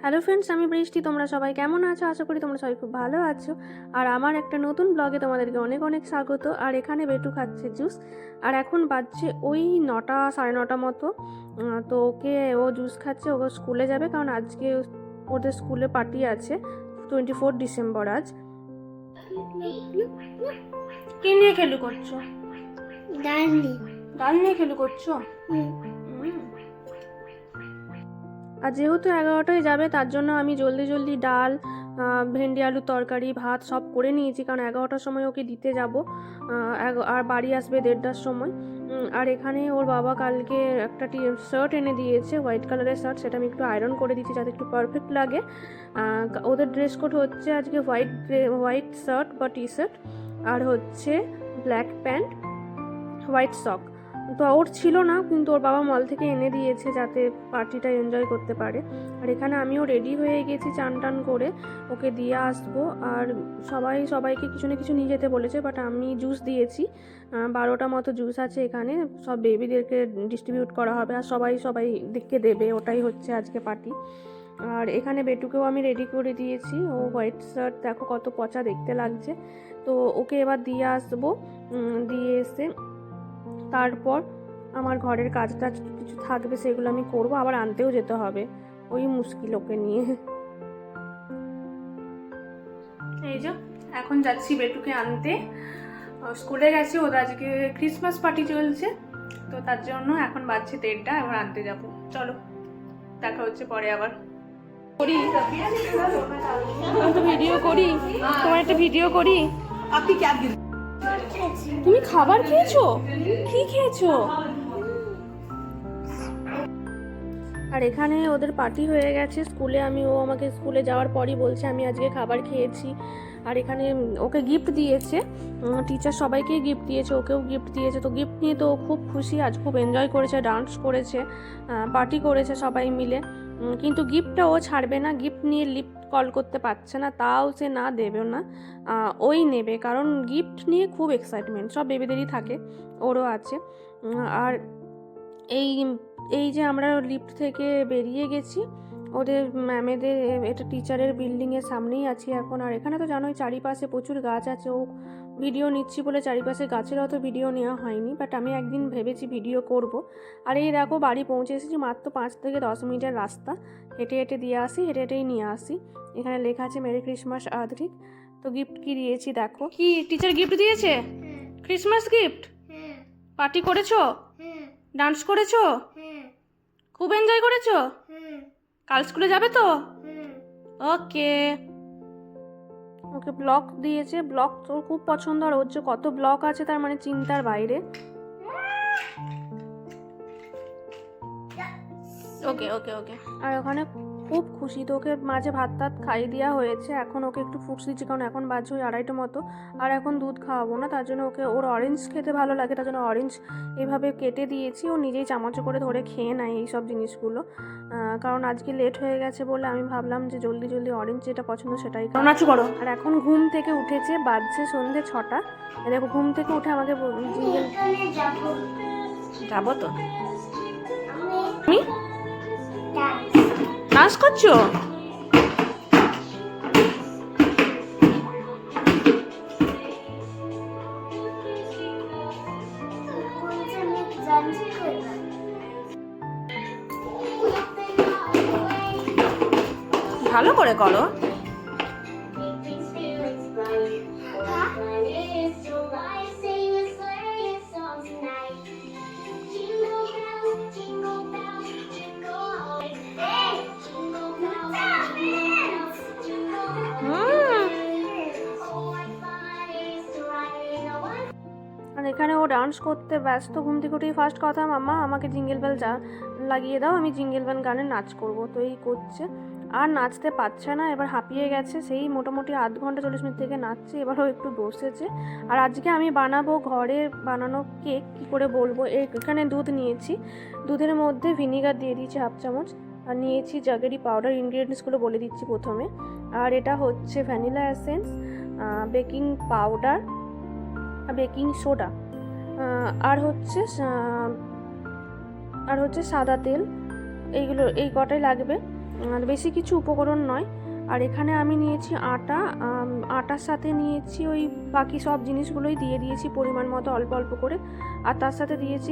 Hello friends, আমি বৃষ্টি। তোমরা সবাই কেমন আছো? আশা করি তোমরা সবাই খুব ভালো আছো। আর আমার একটা নতুন ব্লগে তোমাদেরকে অনেক অনেক স্বাগত। আর এখানে বেটু খাচ্ছে জুস। আর এখন বাজছে ওই 9টা 9:30 মতো। তো ও জুস খাচ্ছে, ও স্কুলে যাবে, কারণ আজকে ওদের স্কুলে পার্টি আছে, 24 ডিসেম্বর আজ। কি নিয়ে খেলু করছো? ডাল নিয়ে খেলু করছো? আর যেহেতু 11টায় যাবে, তার জন্য আমি জলদি জলদি ডাল, ভেন্ডি আলুর তরকারি, ভাত সব করে নিয়েছি, কারণ 11টার সময় ওকে দিতে যাব। আর বাড়ি আসবে 1:30টার সময়। আর এখানে ওর বাবা কালকে একটা শার্ট এনে দিয়েছে, হোয়াইট কালারের শার্ট, সেটা আমি একটু আয়রন করে দিচ্ছি যাতে একটু পারফেক্ট লাগে। ওদের ড্রেস কোড হচ্ছে আজকে হোয়াইট শার্ট বা টি শার্ট, আর হচ্ছে ব্ল্যাক প্যান্ট, হোয়াইট সক। তো ওর ছিল না, কিন্তু ওর বাবা মল থেকে এনে দিয়েছে যাতে পার্টিটা এনজয় করতে পারে। আর এখানে আমিও রেডি হয়ে গেছি চান টান করে, ওকে দিয়ে আসবো। আর সবাইকে কিছু না কিছু নিয়ে যেতে বলেছে, বাট আমি জুস দিয়েছি। 12টা মতো জুস আছে এখানে, সব বেবিদেরকে ডিস্ট্রিবিউট করা হবে, আর সবাইকে দেবে, ওটাই হচ্ছে আজকে পার্টি। আর এখানে বেটুকেও আমি রেডি করে দিয়েছি। ও হোয়াইট শার্ট দেখো কত পচা দেখতে লাগছে। তো ওকে এবার দিয়ে আসবো। দিয়ে এসে তারপর আমার ঘরের কাজ টাজ কিছু থাকবে, সেগুলো আমি করব, আবার আনতেও যেতে হবে, ওই মুশকিল ওকে নিয়ে। এই যে এখন যাচ্ছি বেটুকে আনতে। স্কুলে গেছি, ওদের আজকে ক্রিসমাস পার্টি চলছে, তো তার জন্য এখন বাজছে 1:30, এবার আনতে যাব। চলো, দেখা হচ্ছে পরে আবার। করি তো ভিডিও করি, তোমার একটা ভিডিও করি। তুমি খাবার খেয়েছো? কি খেয়েছো? আর এখানে ওদের পার্টি হয়ে গেছে স্কুলে। ও আমাকে স্কুলে যাওয়ার পরই বলছে আমি আজকে খাবার খেয়েছি। আর এখানে ওকে গিফট দিয়েছে, টিচার সবাইকেই গিফট দিয়েছে, ওকেও গিফট দিয়েছে। তো গিফট নিয়ে তো ও খুব খুশি, আজ খুব এনজয় করেছে, ডান্স করেছে, পার্টি করেছে সবাই মিলে। কিন্তু গিফটটা ও ছাড়বে না, গিফট নিয়ে লিফট কল করতে পারছে না, তাও সে না দেবেও না, ওই নেবে, কারণ গিফট নিয়ে খুব এক্সাইটমেন্ট, সব বেবিদেরই থাকে, ওরও আছে। আর এই যে আমরা লিফট থেকে বেরিয়ে গেছি, ওদের ম্যামেদের, এটা টিচারের বিল্ডিংয়ের সামনেই আছি এখন। আর এখানে তো জানোই চারিপাশে প্রচুর গাছ আছে, ও ভিডিও নিচ্ছি বলে চারিপাশে গাছের অত ভিডিও নেওয়া হয়নি, বাট আমি একদিন ভেবেছি ভিডিও করব। আর এই দেখো বাড়ি পৌঁছে এসেছি, মাত্র 5 থেকে 10 মিনিটের রাস্তা, হেঁটে হেঁটে দিয়ে আসি, হেঁটে হেঁটেই নিয়ে আসি। এখানে লেখা আছে মেরি ক্রিসমাস আদ্রিক। তো গিফট কি দিয়েছি দেখো, কি টিচার গিফট দিয়েছে, ক্রিসমাস গিফট। পার্টি করেছো? ডান্স করেছো? খুব এনজয় করেছো? কাল স্কুলে যাবে তো? ওকে। ওকে ব্লক দিয়েছে, ব্লক তোর খুব পছন্দ, আর ওর যে কত ব্লক আছে তার মানে চিন্তার বাইরে। ওকে ওকে ওকে। আর ওখানে খুব খুশি, তো ওকে মাঝে ভাত টাত খাইয়ে দেওয়া হয়েছে, এখন ওকে একটু ফ্রুটস দিচ্ছি, কারণ এখন বাজে ওই 2:30 মতো, আর এখন দুধ খাওয়াবো না, তার জন্য ওর অরেঞ্জ খেতে ভালো লাগে, তার জন্য অরেঞ্জ এভাবে কেটে দিয়েছি, ও নিজেই চামচে করে ধরে খেয়ে নেয় এই সব জিনিসগুলো। কারণ আজকে লেট হয়ে গেছে বলে আমি ভাবলাম যে জলদি জলদি অরেঞ্জ যেটা পছন্দ সেটাই নাচু করো। আর এখন ঘুম থেকে উঠেছে, বাজছে সন্ধ্যে 6টা। দেখো ঘুম থেকে উঠে আমাকে যাবো তো। আমি ডান্স করছো? ভালো করে করো। আর এখানে ও ডান্স করতে ব্যস্ত, ঘুম থেকে উঠেই ফার্স্ট কথা, মাম্মা আমাকে জিঙ্গেল বেল লাগিয়ে দাও, আমি জিঙ্গেল বেল গানে নাচ করব। তো এই করছে, আর নাচতে পারছে না, এবার হাঁপিয়ে গেছে, সেই মোটামুটি আধ ঘন্টা 40 মিনিট থেকে নাচছে, এবারও একটু বসেছে। আর আজকে আমি বানাবো ঘরে বানানো কেক, কী করে বলবো। এখানে দুধ নিয়েছি, দুধের মধ্যে ভিনিগার দিয়ে দিয়েছি 1/2 চামচ, আর নিয়েছি জাগেরি পাউডার, ইনগ্রিডিয়েন্টসগুলো বলে দিচ্ছি প্রথমে। আর এটা হচ্ছে vanilla essence, baking powder, baking soda, আর হচ্ছে সাদা তেল, এই কটাই লাগবে। আর বেশি কিছু উপকরণ নয়। আর এখানে আমি নিয়েছি আটা, আটার সাথে নিয়েছি ওই বাকি সব জিনিসগুলোই দিয়ে দিয়েছি পরিমাণ মতো অল্প অল্প করে। আর তার সাথে দিয়েছি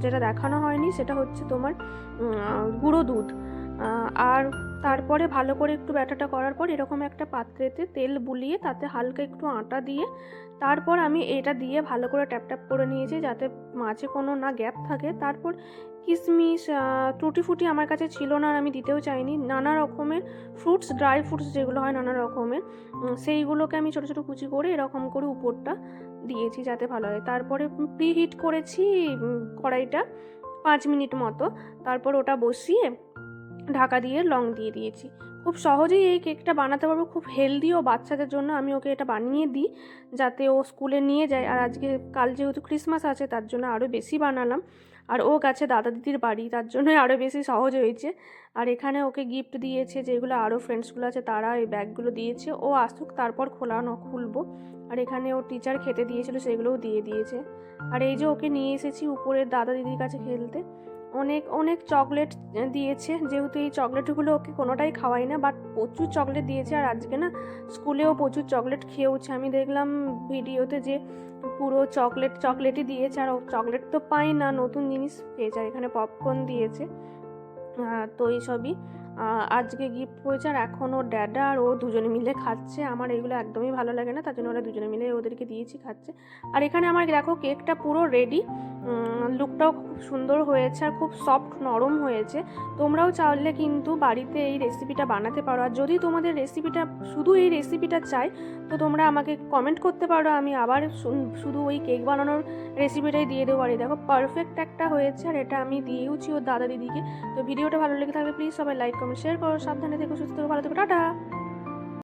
যেটা দেখানো হয়নি, সেটা হচ্ছে তোমার গুঁড়ো দুধ। আর তারপরে ভালো করে একটু ব্যাটারটা করার পর এরকম একটা পাত্রেতে তেল বুলিয়ে তাতে হালকা একটু আটা দিয়ে তারপর আমি এটা দিয়ে ভালো করে ট্যাপ ট্যাপ করে নিয়েছি যাতে মাঝে কোনো না গ্যাপ থাকে। তারপর কিশমিশ, টুটি ফুটি আমার কাছে ছিল না আর আমি দিতেও চাইনি, নানা রকমের ফ্রুটস, ড্রাই ফ্রুটস যেগুলো হয় নানা রকমের, সেইগুলোকে আমি ছোটো ছোটো কুচি করে এরকম করে উপরটা দিয়েছি যাতে ভালো হয়। তারপরে প্রিহিট করেছি কড়াইটা 5 মিনিট মতো, তারপর ওটা বসিয়ে ঢাকা দিয়ে লং দিয়ে দিয়েছি। খুব সহজেই এই কেকটা বানাতে পারবো, খুব হেলদি ও বাচ্চাদের জন্য আমি ওকে এটা বানিয়ে দিই যাতে ও স্কুলে নিয়ে যায়। আর আজকে কাল যেহেতু ক্রিসমাস আছে তার জন্য আরও বেশি বানালাম। আর ও গেছে দাদা দিদির বাড়ি, তার জন্যই আরও বেশি সহজ হয়েছে। আর এখানে ওকে গিফট দিয়েছে যেগুলো আরও ফ্রেন্ডসগুলো আছে তারা এই ব্যাগগুলো দিয়েছে, ও আসুক তারপর খুলবো। আর এখানে ও টিচার খেতে দিয়েছিল সেগুলোও দিয়ে দিয়েছে। আর এই যে ওকে নিয়ে এসেছি উপরে দাদা দিদির কাছে খেলতে। অনেক অনেক চকলেট দিয়েছে, যেহেতু এই চকলেটগুলো ওকে কোনোটাই খাওয়াই না, বাট প্রচুর চকলেট দিয়েছে। আর আজকে না স্কুলেও প্রচুর চকলেট খেয়েওছে, আমি দেখলাম ভিডিওতে যে পুরো চকলেটই দিয়েছে। আর চকলেট তো পাই না, নতুন জিনিস পেয়েছে। আর এখানে পপকর্ন দিয়েছে। তো এইসবই আজকে গিফট হয়েছে। আর এখন ওর ড্যাডা আর ও দুজনে মিলে খাচ্ছে। আমার এগুলো একদমই ভালো লাগে না, তার জন্য ওরা দুজনে মিলে ওদেরকে দিয়েছি, খাচ্ছে। আর এখানে আমার দেখো কেকটা পুরো রেডি, লুকটাও খুব সুন্দর হয়েছে আর খুব সফট নরম হয়েছে। তোমরাও চাইলে কিন্তু বাড়িতে এই রেসিপিটা বানাতে পারো। আর যদি তোমাদের শুধু এই রেসিপিটা চাই তো তোমরা আমাকে কমেন্ট করতে পারো, আমি আবার শুধু ওই কেক বানানোর রেসিপিটাই দিয়ে দেবো। আর দেখো পারফেক্ট একটা হয়েছে, আর এটা আমি দিয়েওছি ওর দাদা দিদিকে। তো ভিডিওটা ভালো লেগে থাকলে প্লিজ সবাই লাইক কমেন্ট শেয়ার করো। সাবধানে থেকো, সুস্থ থেকো, ভালো থেকো, টাটা।